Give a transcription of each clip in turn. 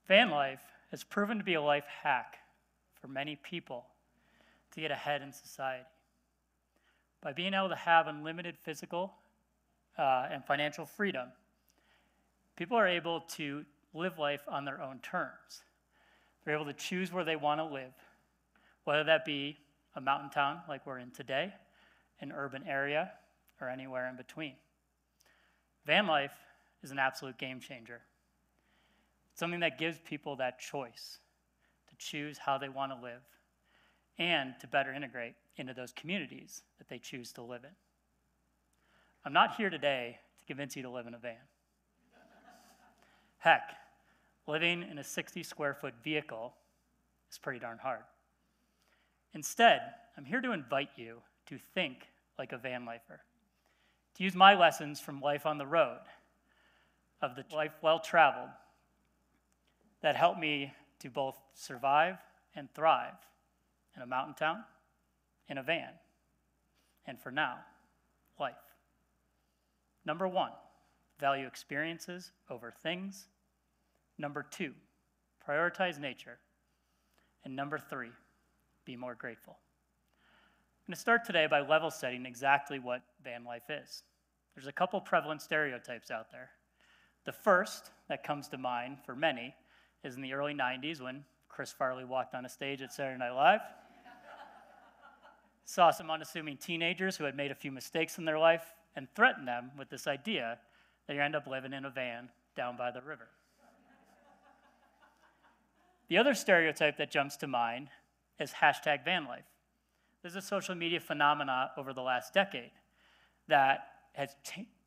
Van life has proven to be a life hack for many people to get ahead in society. By being able to have unlimited physical and financial freedom, people are able to live life on their own terms. They're able to choose where they want to live, whether that be a mountain town like we're in today, an urban area, or anywhere in between. Van life is an absolute game changer. It's something that gives people that choice to choose how they want to live and to better integrate into those communities that they choose to live in. I'm not here today to convince you to live in a van. Heck, living in a 60 square foot vehicle is pretty darn hard. Instead, I'm here to invite you to think like a van lifer, to use my lessons from life on the road, of the life well traveled, that helped me to both survive and thrive in a mountain town, in a van, and for now, life. Number 1, value experiences over things. Number 2, prioritize nature. And number 3, be more grateful. I'm going to start today by level setting exactly what van life is. There's a couple prevalent stereotypes out there. The first that comes to mind for many is in the early 90s when Chris Farley walked on a stage at Saturday Night Live. Saw some unassuming teenagers who had made a few mistakes in their life and threatened them with this idea that you end up living in a van down by the river. The other stereotype that jumps to mind is hashtag van life. This is a social media phenomena over the last decade that has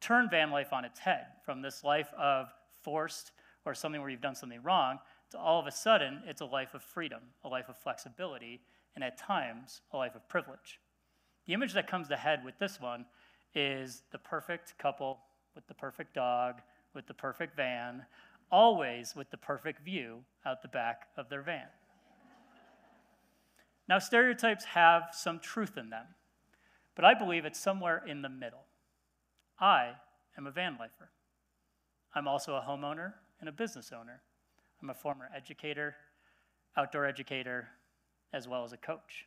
turned van life on its head, from this life of forced or something where you've done something wrong to all of a sudden it's a life of freedom, a life of flexibility, and at times a life of privilege. The image that comes to head with this one is the perfect couple with the perfect dog, with the perfect van, always with the perfect view out the back of their van. Now, stereotypes have some truth in them, but I believe it's somewhere in the middle. I am a van lifer. I'm also a homeowner and a business owner. I'm a former educator, outdoor educator, as well as a coach.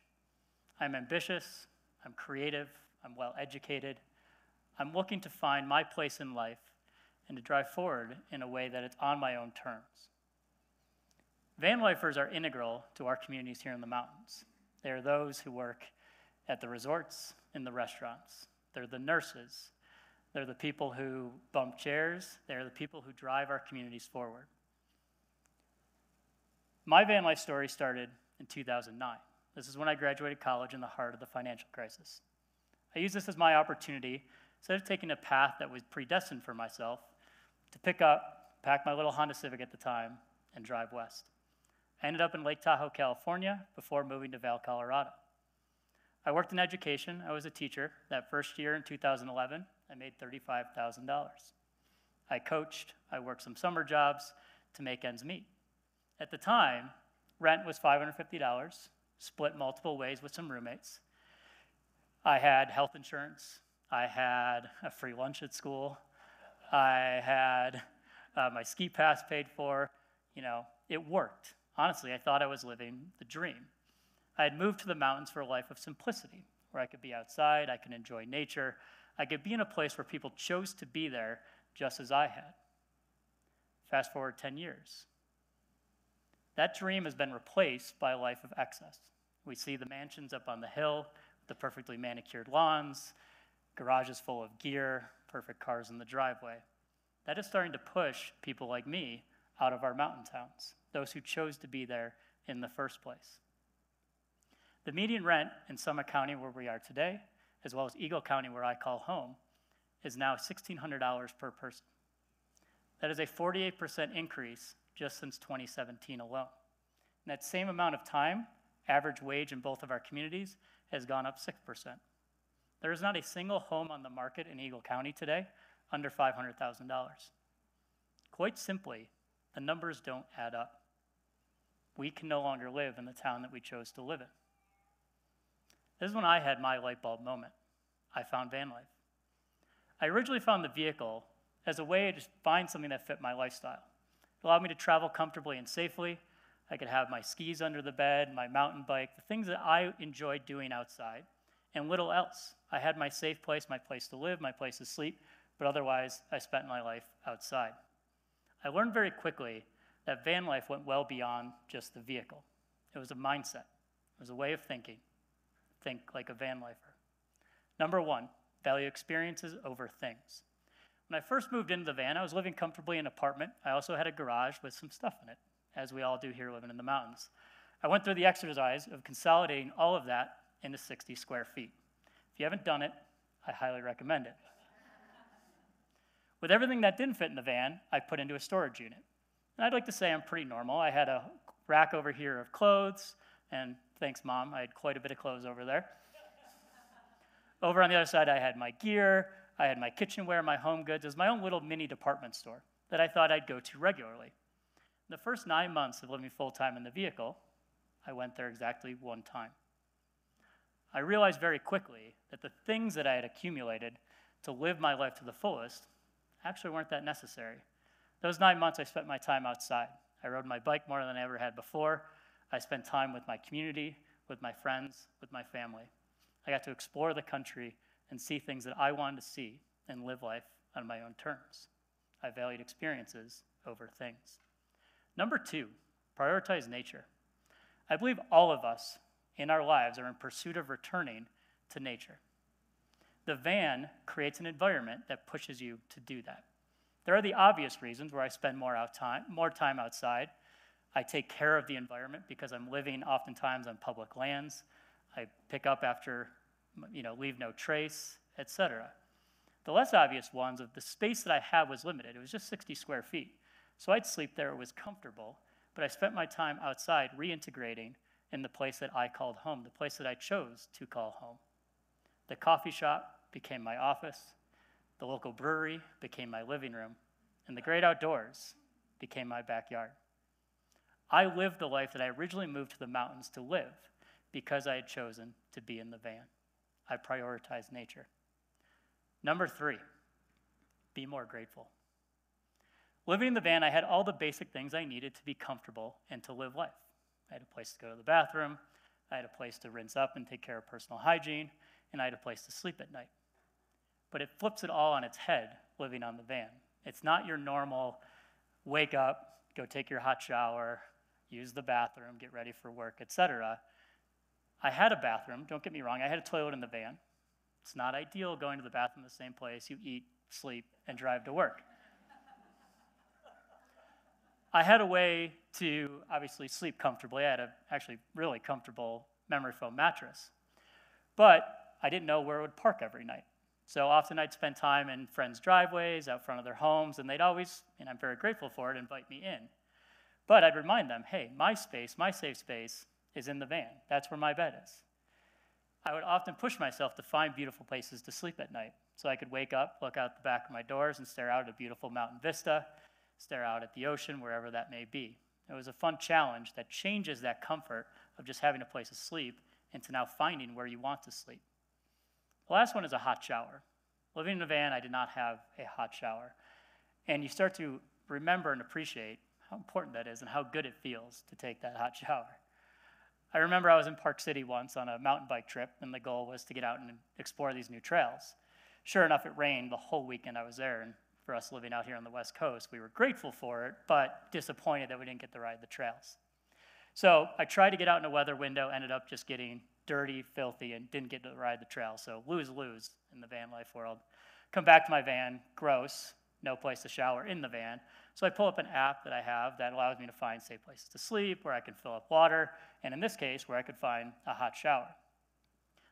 I'm ambitious, I'm creative, I'm well educated. I'm looking to find my place in life and to drive forward in a way that it's on my own terms. Van lifers are integral to our communities here in the mountains. They are those who work at the resorts, in the restaurants. They're the nurses. They're the people who bump chairs. They're the people who drive our communities forward. My van life story started in 2009. This is when I graduated college in the heart of the financial crisis. I used this as my opportunity, instead of taking a path that was predestined for myself, to pack my little Honda Civic at the time, and drive west. I ended up in Lake Tahoe, California, before moving to Vail, Colorado. I worked in education. I was a teacher. That first year in 2011, I made $35,000. I coached. I worked some summer jobs to make ends meet. At the time, rent was $550, split multiple ways with some roommates. I had health insurance. I had a free lunch at school. I had my ski pass paid for. It worked. Honestly, I thought I was living the dream. I had moved to the mountains for a life of simplicity, where I could be outside, I could enjoy nature, I could be in a place where people chose to be there just as I had. Fast forward 10 years. That dream has been replaced by a life of excess. We see the mansions up on the hill, the perfectly manicured lawns, garages full of gear, perfect cars in the driveway. That is starting to push people like me out of our mountain towns, those who chose to be there in the first place. The median rent in Summit County, where we are today, as well as Eagle County, where I call home, is now $1,600 per person. That is a 48% increase just since 2017 alone. In that same amount of time, average wage in both of our communities has gone up 6%. There is not a single home on the market in Eagle County today under $500,000. Quite simply, the numbers don't add up. We can no longer live in the town that we chose to live in. This is when I had my light bulb moment. I found van life. I originally found the vehicle as a way to just find something that fit my lifestyle. It allowed me to travel comfortably and safely. I could have my skis under the bed, my mountain bike, the things that I enjoyed doing outside, and little else. I had my safe place, my place to live, my place to sleep, but otherwise, I spent my life outside. I learned very quickly that van life went well beyond just the vehicle. It was a mindset. It was a way of thinking. Think like a van lifer. Number one, value experiences over things. When I first moved into the van, I was living comfortably in an apartment. I also had a garage with some stuff in it, as we all do here living in the mountains. I went through the exercise of consolidating all of that into 60 square feet. If you haven't done it, I highly recommend it. With everything that didn't fit in the van, I put into a storage unit. And I'd like to say I'm pretty normal. I had a rack over here of clothes, and thanks, Mom, I had quite a bit of clothes over there. Over on the other side, I had my gear, I had my kitchenware, my home goods. It was my own little mini department store that I thought I'd go to regularly. In the first 9 months of living full-time in the vehicle, I went there exactly one time. I realized very quickly that the things that I had accumulated to live my life to the fullest actually weren't that necessary. Those 9 months, I spent my time outside. I rode my bike more than I ever had before. I spent time with my community, with my friends, with my family. I got to explore the country and see things that I wanted to see and live life on my own terms. I valued experiences over things. Number two, prioritize nature. I believe all of us in our lives are in pursuit of returning to nature. The van creates an environment that pushes you to do that. There are the obvious reasons where I spend more time outside. I take care of the environment because I'm living oftentimes on public lands. I pick up after, leave no trace, etc. The less obvious ones of the space that I had was limited. It was just 60 square feet. So I'd sleep there, it was comfortable, but I spent my time outside reintegrating in the place that I called home, the place that I chose to call home. The coffee shop became my office, the local brewery became my living room, and the great outdoors became my backyard. I lived the life that I originally moved to the mountains to live because I had chosen to be in the van. I prioritized nature. Number three, be more grateful. Living in the van, I had all the basic things I needed to be comfortable and to live life. I had a place to go to the bathroom, I had a place to rinse up and take care of personal hygiene, and I had a place to sleep at night. But it flips it all on its head living on the van. It's not your normal wake up, go take your hot shower, use the bathroom, get ready for work, etc. I had a bathroom, don't get me wrong, I had a toilet in the van. It's not ideal going to the bathroom in the same place you eat, sleep, and drive to work. I had a way to obviously sleep comfortably. I had a actually really comfortable memory foam mattress. But I didn't know where I would park every night. So often I'd spend time in friends' driveways, out front of their homes, and they'd always, and I'm very grateful for it, invite me in. But I'd remind them, hey, my space, my safe space is in the van. That's where my bed is. I would often push myself to find beautiful places to sleep at night. So I could wake up, look out the back of my doors, and stare out at a beautiful mountain vista, stare out at the ocean, wherever that may be. It was a fun challenge that changes that comfort of just having a place to sleep into now finding where you want to sleep. The last one is a hot shower. Living in a van, I did not have a hot shower. And you start to remember and appreciate how important that is and how good it feels to take that hot shower. I remember I was in Park City once on a mountain bike trip, and the goal was to get out and explore these new trails. Sure enough, it rained the whole weekend I was there, and for us living out here on the West Coast, we were grateful for it, but disappointed that we didn't get to ride the trails. So I tried to get out in a weather window, ended up just getting dirty, filthy, and didn't get to ride the trail. So lose-lose in the van life world. Come back to my van, gross, no place to shower in the van. So I pull up an app that I have that allows me to find safe places to sleep, where I can fill up water, and in this case, where I could find a hot shower.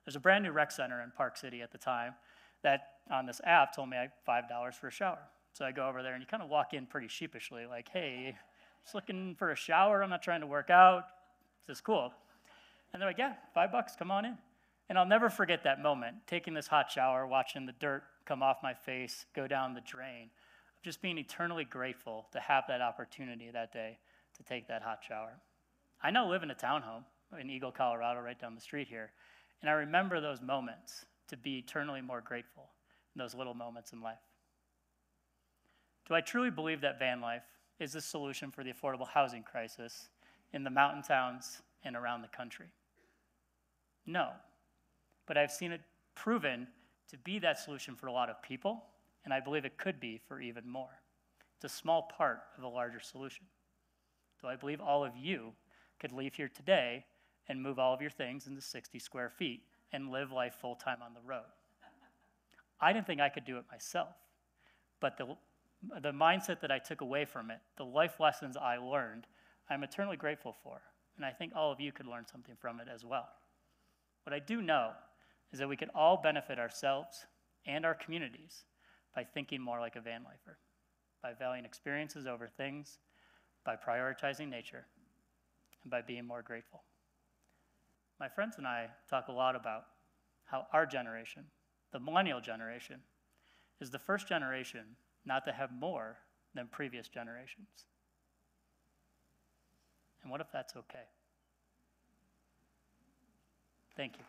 There's a brand new rec center in Park City at the time that on this app told me I had $5 for a shower. So I go over there and you kind of walk in pretty sheepishly like, hey, just looking for a shower. I'm not trying to work out. This is cool. And they're like, yeah, $5, come on in. And I'll never forget that moment, taking this hot shower, watching the dirt come off my face, go down the drain, just being eternally grateful to have that opportunity that day to take that hot shower. I now live in a townhome in Eagle, Colorado, right down the street here. And I remember those moments to be eternally more grateful in those little moments in life. Do I truly believe that van life is the solution for the affordable housing crisis in the mountain towns and around the country? No, but I've seen it proven to be that solution for a lot of people, and I believe it could be for even more. It's a small part of a larger solution. So I believe all of you could leave here today and move all of your things into 60 square feet and live life full-time on the road. I didn't think I could do it myself, but the mindset that I took away from it, the life lessons I learned, I'm eternally grateful for, and I think all of you could learn something from it as well. What I do know is that we could all benefit ourselves and our communities by thinking more like a van lifer, by valuing experiences over things, by prioritizing nature, and by being more grateful. My friends and I talk a lot about how our generation, the millennial generation, is the first generation not to have more than previous generations. And what if that's okay? Thank you.